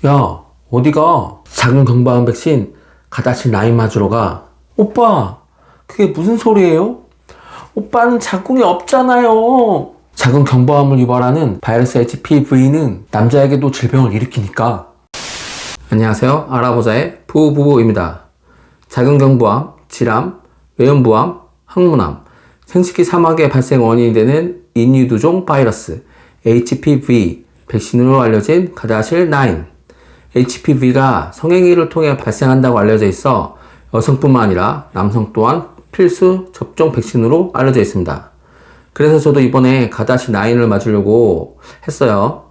야, 어디가? 작은 경부암 백신 가다실 라인 맞으러 가. 오빠, 그게 무슨 소리예요? 오빠는 자궁이 없잖아요. 작은 경부암을 유발하는 바이러스 HPV는 남자에게도 질병을 일으키니까. 안녕하세요. 알아보자의 부부부부입니다. 작은 경부암, 질암, 외연부암, 항문암, 생식기 사막의 발생 원인이 되는 인유두종 바이러스 HPV 백신으로 알려진 가다실 9. HPV가 성행위를 통해 발생한다고 알려져 있어 여성뿐만 아니라 남성 또한 필수 접종 백신으로 알려져 있습니다. 그래서 저도 이번에 가다실 9을 맞으려고 했어요.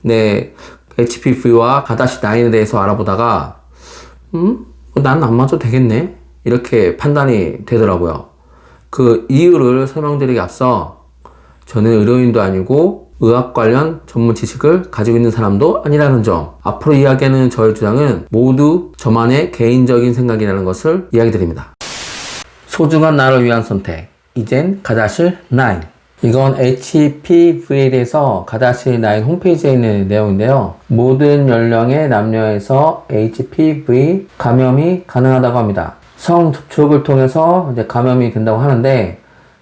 네, HPV와 가다실 9에 대해서 알아보다가 난 안 맞아도 되겠네? 이렇게 판단이 되더라고요. 그 이유를 설명드리기 앞서 저는 의료인도 아니고 의학 관련 전문 지식을 가지고 있는 사람도 아니라는 점, 앞으로 이야기하는 저의 주장은 모두 저만의 개인적인 생각이라는 것을 이야기 드립니다. 소중한 나를 위한 선택, 이젠 가다실 9. 이건 HPV에 대해서 가다실 9 홈페이지에 있는 내용인데요. 모든 연령의 남녀에서 HPV 감염이 가능하다고 합니다. 성 접촉을 통해서 이제 감염이 된다고 하는데,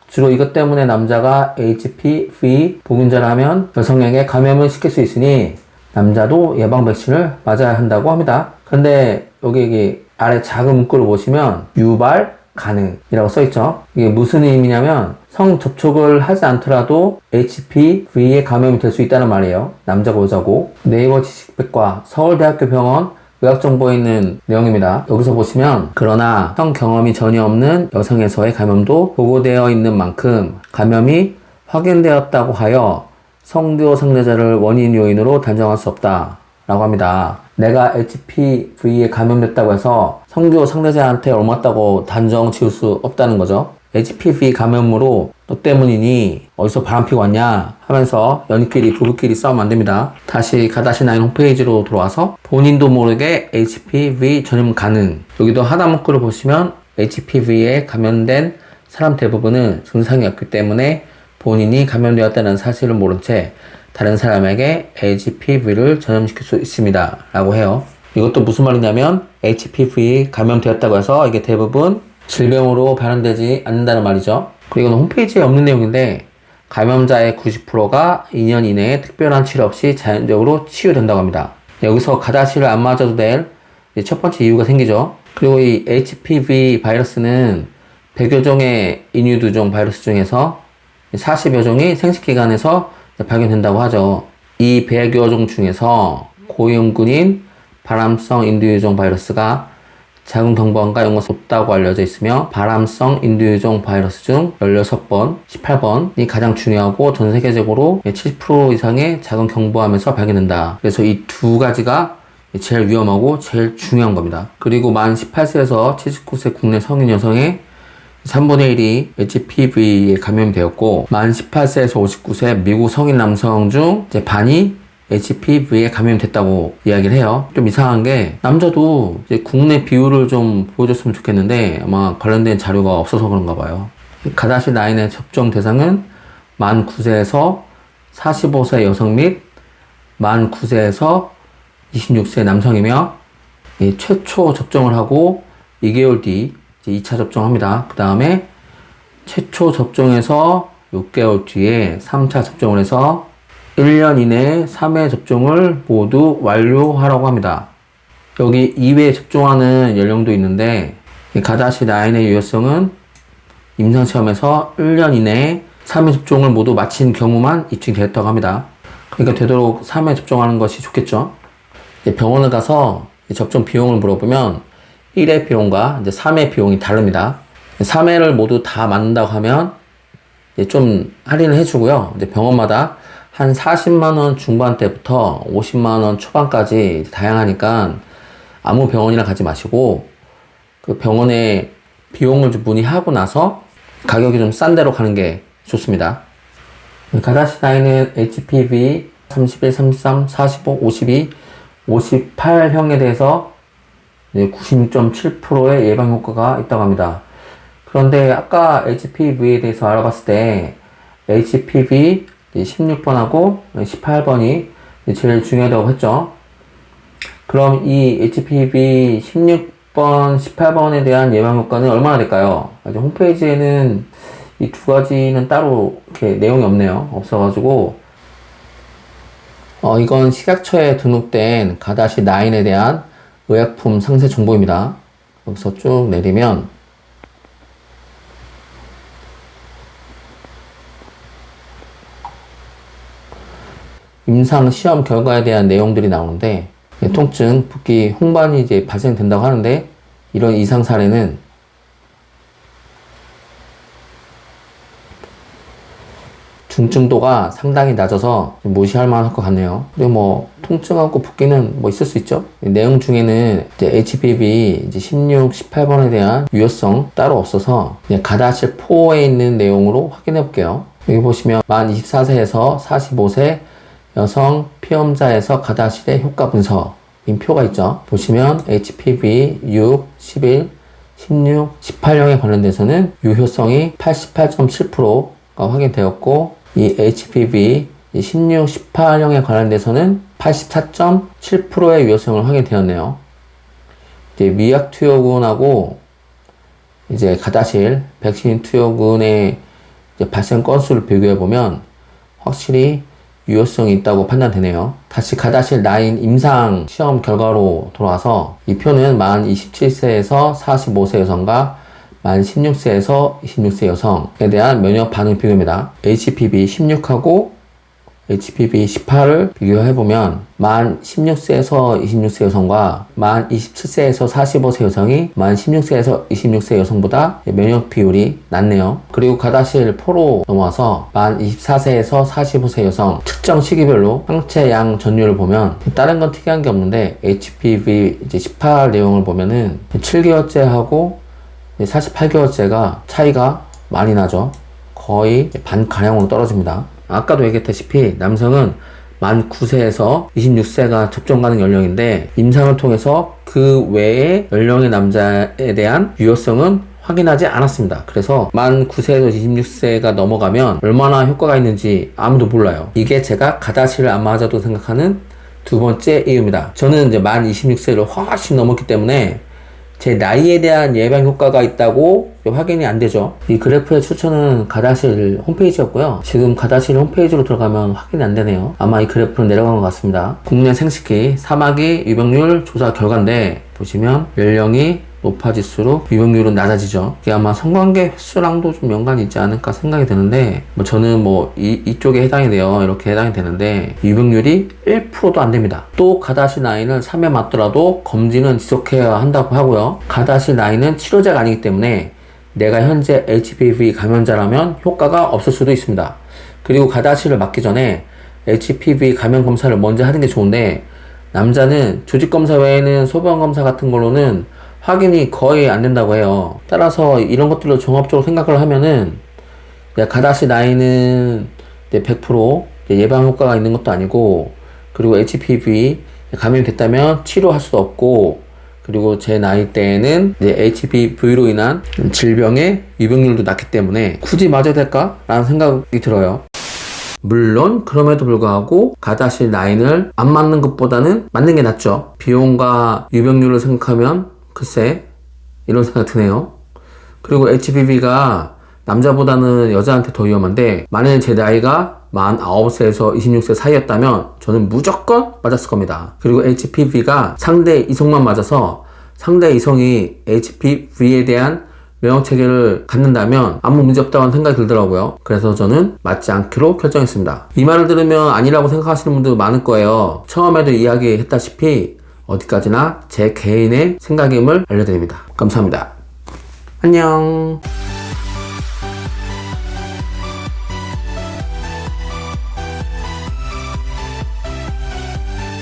주로 이것 때문에 남자가 HPV 보균자라면 여성에게 감염을 시킬 수 있으니 남자도 예방 백신을 맞아야 한다고 합니다. 근데 여기 아래 작은 문구를 보시면 유발 가능이라고 써있죠. 이게 무슨 의미냐면 성 접촉을 하지 않더라도 HPV에 감염이 될 수 있다는 말이에요. 남자고 여자고. 네이버 지식백과 서울대학교 병원 의학정보에 있는 내용입니다. 여기서 보시면 그러나 성 경험이 전혀 없는 여성에서의 감염도 보고되어 있는 만큼 감염이 확인되었다고 하여 성교 상대자를 원인 요인으로 단정할 수 없다 라고 합니다. 내가 HPV에 감염됐다고 해서 성교 상대자한테 옮았다고 단정 지을 수 없다는 거죠. HPV 감염으로 너 때문이니 어디서 바람피고 왔냐 하면서 연인끼리 부부끼리 싸우면 안됩니다. 다시 가다실 9 홈페이지로 들어와서 본인도 모르게 HPV 전염 가능. 여기도 하단 문구를 보시면 HPV에 감염된 사람 대부분은 증상이 없기 때문에 본인이 감염되었다는 사실을 모른 채 다른 사람에게 HPV를 전염시킬 수 있습니다 라고 해요. 이것도 무슨 말이냐면 HPV 감염되었다고 해서 이게 대부분 질병으로 발현되지 않는다는 말이죠. 그리고 이건 홈페이지에 없는 내용인데 감염자의 90%가 2년 이내에 특별한 치료 없이 자연적으로 치유된다고 합니다. 여기서 가다실을 안 맞아도 될 첫 번째 이유가 생기죠. 그리고 이 HPV 바이러스는 100여 종의 인유두종 바이러스 중에서 40여 종이 생식기관에서 발견된다고 하죠. 이 100여 종 중에서 고위험군인 발암성 인두유종 바이러스가 작은 경부암과 연관성이 높다고 알려져 있으며 발암성 인두유종 바이러스 중 16번, 18번이 가장 중요하고 전 세계적으로 70% 이상의 작은 경부암에서 발견된다. 그래서 이 두 가지가 제일 위험하고 제일 중요한 겁니다. 그리고 만 18세에서 79세 국내 성인 여성의 3분의 1이 HPV에 감염이 되었고 만 18세에서 59세 미국 성인 남성 중 이제 반이 HPV에 감염됐다고 이야기를 해요. 좀 이상한 게 남자도 이제 국내 비율을 좀 보여줬으면 좋겠는데 아마 관련된 자료가 없어서 그런가 봐요. 가다실 9의 접종 대상은 만 9세에서 45세 여성 및 만 9세에서 26세 남성이며 최초 접종을 하고 2개월 뒤 이제 2차 접종합니다. 그 다음에 최초 접종에서 6개월 뒤에 3차 접종을 해서 1년 이내에 3회 접종을 모두 완료하라고 합니다. 여기 2회 접종하는 연령도 있는데 가다실 9의 유효성은 임상시험에서 1년 이내에 3회 접종을 모두 마친 경우만 입증이 되었다고 합니다. 그러니까 되도록 3회 접종하는 것이 좋겠죠. 병원을 가서 접종 비용을 물어보면 1회 비용과 이제 3회 비용이 다릅니다. 3회를 모두 다 맞는다고 하면 좀 할인을 해주고요. 이제 병원마다 한 40만원 중반대부터 50만원 초반까지 다양하니까 아무 병원이나 가지 마시고 그 병원에 비용을 좀 문의하고 나서 가격이 좀 싼 데로 가는 게 좋습니다. 가다실 9는 HPV 31, 33, 45, 52, 58형에 대해서 96.7%의 예방 효과가 있다고 합니다. 그런데 아까 HPV에 대해서 알아봤을 때 HPV 16번하고 18번이 제일 중요하다고 했죠. 그럼 이 HPV 16번, 18번에 대한 예방 효과는 얼마나 될까요? 아직 홈페이지에는 이 두 가지는 따로 이렇게 내용이 없네요. 없어가지고 이건 식약처에 등록된 가다시9에 대한 의약품 상세 정보입니다. 여기서 쭉 내리면 임상 시험 결과에 대한 내용들이 나오는데, 통증, 붓기, 홍반이 이제 발생된다고 하는데, 이런 이상 사례는 중증도가 상당히 낮아서 무시할 만할 것 같네요. 그리고 뭐 통증하고 붓기는 뭐 있을 수 있죠. 내용 중에는 이제 HPV 이제 16, 18번에 대한 유효성 따로 없어서 그냥 가다실 4에 있는 내용으로 확인해 볼게요. 여기 보시면 만 24세에서 45세 여성 피험자에서 가다실의 효과 분석 표가 있죠. 보시면 HPV 6, 11, 16, 18령에 관련돼서는 유효성이 88.7%가 확인되었고, 이 HPV 16, 18령에 관련돼서는 84.7%의 유효성을 확인되었네요. 이제 미약 투여군하고 이제 가다실 백신 투여군의 이제 발생 건수를 비교해 보면 확실히 유효성이 있다고 판단되네요. 다시 가다실 9 임상 시험 결과로 돌아와서 이 표는 만 27세에서 45세 여성과 만 16세에서 26세 여성에 대한 면역 반응 비교입니다. HPV 16하고 HPV 18을 비교해보면 만 16세에서 26세 여성과 만 27세에서 45세 여성이 만 16세에서 26세 여성보다 면역 비율이 낮네요. 그리고 가다실 4로 넘어와서 만 24세에서 45세 여성 특정 시기별로 항체 양 전율을 보면 다른 건 특이한 게 없는데, HPV 이제 18 내용을 보면은 7개월째하고 48개월째가 차이가 많이 나죠. 거의 반가량으로 떨어집니다. 아까도 얘기했다시피 남성은 만 9세에서 26세가 접종 가능 연령인데, 임상을 통해서 그 외의 연령의 남자에 대한 유효성은 확인하지 않았습니다. 그래서 만 9세에서 26세가 넘어가면 얼마나 효과가 있는지 아무도 몰라요. 이게 제가 가다실을 안 맞아도 생각하는 두 번째 이유입니다. 저는 이제 만 26세를 훨씬 넘었기 때문에 제 나이에 대한 예방 효과가 있다고 확인이 안 되죠. 이 그래프의 추천은 가다실 홈페이지였고요. 지금 가다실 홈페이지로 들어가면 확인이 안 되네요. 아마 이 그래프는 내려간 것 같습니다. 국내 생식기 사마귀 유병률 조사 결과인데, 보시면 연령이 높아질수록 유병률은 낮아지죠. 이게 아마 성관계 횟수랑도 좀 연관이 있지 않을까 생각이 드는데, 저는 이쪽에 해당이 돼요. 이렇게 해당이 되는데 유병률이 1%도 안 됩니다. 또 가다실 9은 3회 맞더라도 검진은 지속해야 한다고 하고요. 가다실 9은 치료제가 아니기 때문에 내가 현재 HPV 감염자라면 효과가 없을 수도 있습니다. 그리고 가다실을 맞기 전에 HPV 감염 검사를 먼저 하는 게 좋은데, 남자는 조직검사 외에는 소변검사 같은 걸로는 확인이 거의 안 된다고 해요. 따라서 이런 것들로 종합적으로 생각을 하면은 가다시 9은 100% 예방 효과가 있는 것도 아니고, 그리고 HPV 감염이 됐다면 치료할 수도 없고, 그리고 제 나이 때에는 이제 HPV로 인한 질병의 유병률도 낮기 때문에 굳이 맞아야 될까? 라는 생각이 들어요. 물론 그럼에도 불구하고 가다실 9을 안 맞는 것보다는 맞는 게 낫죠. 비용과 유병률을 생각하면 글쎄 이런 생각 드네요. 그리고 HPV가 남자보다는 여자한테 더 위험한데, 만일 제 나이가 만 9세에서 26세 사이였다면 저는 무조건 맞았을 겁니다. 그리고 HPV가 상대 이성만 맞아서 상대 이성이 HPV에 대한 면역 체계를 갖는다면 아무 문제 없다고 생각이 들더라고요. 그래서 저는 맞지 않기로 결정했습니다. 이 말을 들으면 아니라고 생각하시는 분들 많을 거예요. 처음에도 이야기했다시피 어디까지나 제 개인의 생각임을 알려드립니다. 감사합니다. 안녕.